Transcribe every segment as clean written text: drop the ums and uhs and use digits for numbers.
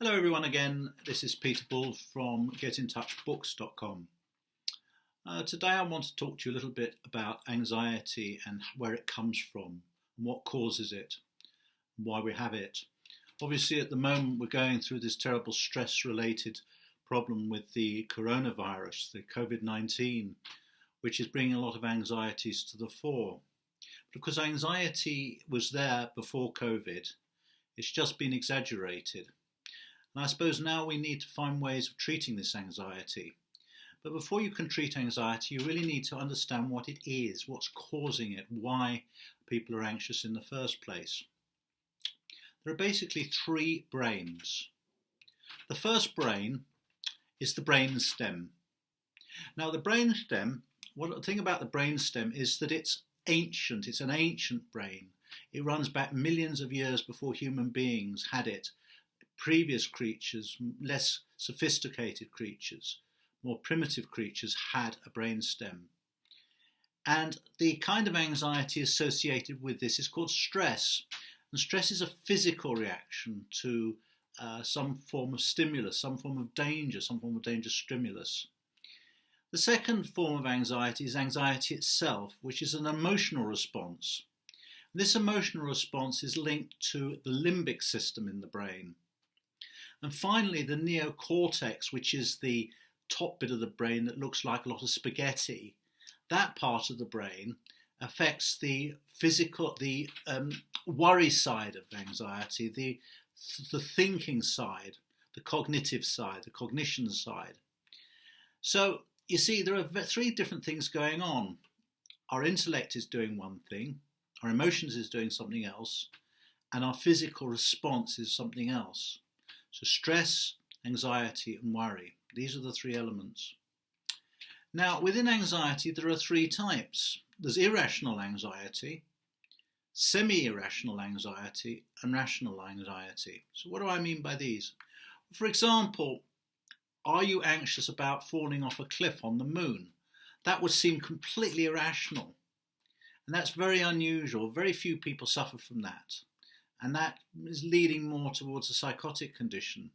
Hello everyone again, this is Peter Bull from getintouchbooks.com. Today I want to talk to you a little bit about anxiety and where it comes from, and what causes it, and why we have it. Obviously at the moment we're going through this terrible stress-related problem with the coronavirus, the COVID-19, which is bringing a lot of anxieties to the fore. Because anxiety was there before COVID, it's just been exaggerated. And I suppose now we need to find ways of treating this anxiety. But before you can treat anxiety, you really need to understand what it is, what's causing it, why people are anxious in the first place. There are basically three brains. The first brain is the brain stem. Now the brain stem, the thing about the brain stem is that it's ancient, it's an ancient brain. It runs back millions of years before human beings had it. Previous creatures, less sophisticated creatures, more primitive creatures had a brain stem. And the kind of anxiety associated with this is called stress. And stress is a physical reaction to some form of stimulus, some form of dangerous stimulus. The second form of anxiety is anxiety itself, which is an emotional response. And this emotional response is linked to the limbic system in the brain. And finally, the neocortex, which is the top bit of the brain that looks like a lot of spaghetti, that part of the brain affects the physical, the worry side of anxiety, the thinking side, the cognitive side, the cognition side. So you see, there are three different things going on. Our intellect is doing one thing, our emotions is doing something else, and our physical response is something else. So stress, anxiety and worry. These are the three elements. Now within anxiety there are three types. There's irrational anxiety, semi-irrational anxiety and rational anxiety. So what do I mean by these? For example, are you anxious about falling off a cliff on the moon? That would seem completely irrational. And that's very unusual. Very few people suffer from that. And that is leading more towards a psychotic condition.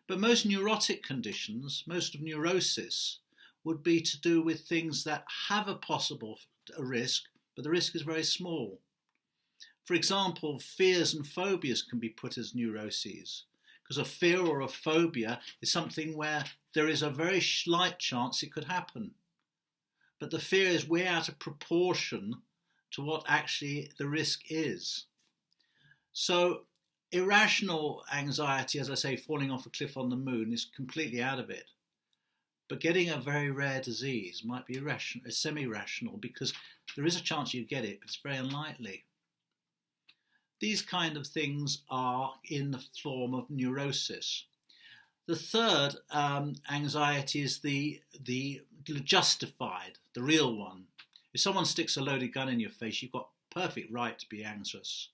But most neurotic conditions, most of neurosis, would be to do with things that have a risk, but the risk is very small. For example, fears and phobias can be put as neuroses, because a fear or a phobia is something where there is a very slight chance it could happen. But the fear is way out of proportion to what actually the risk is. So irrational anxiety, as I say, falling off a cliff on the moon, is completely out of it. But getting a very rare disease might be irrational, semi-rational, because there is a chance you get it, but it's very unlikely. These kind of things are in the form of neurosis. The third anxiety is the justified, the real one. If someone sticks a loaded gun in your face, you've got perfect right to be anxious.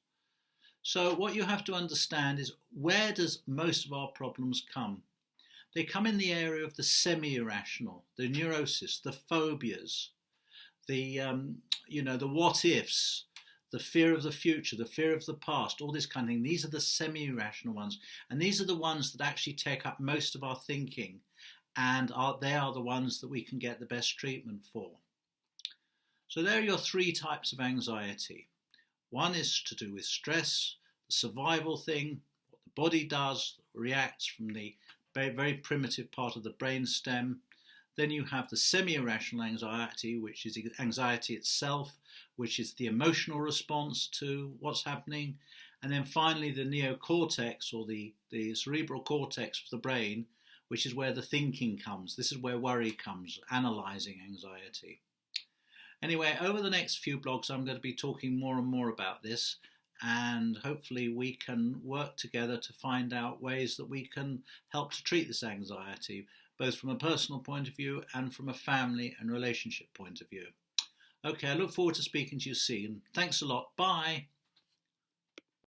So what you have to understand is, where does most of our problems come? They come in the area of the semi-irrational, the neurosis, the phobias, the what-ifs, the fear of the future, the fear of the past, all this kind of thing. These are the semi-irrational ones. And these are the ones that actually take up most of our thinking. And they are the ones that we can get the best treatment for. So there are your three types of anxiety. One is to do with stress, the survival thing, what the body does, reacts from the very, very primitive part of the brain stem. Then you have the semi-irrational anxiety, which is anxiety itself, which is the emotional response to what's happening. And then finally the neocortex, or the cerebral cortex of the brain, which is where the thinking comes. This is where worry comes, analysing anxiety. Anyway, over the next few blogs I'm going to be talking more and more about this, and hopefully we can work together to find out ways that we can help to treat this anxiety, both from a personal point of view and from a family and relationship point of view. Okay, I look forward to speaking to you soon. Thanks a lot. Bye.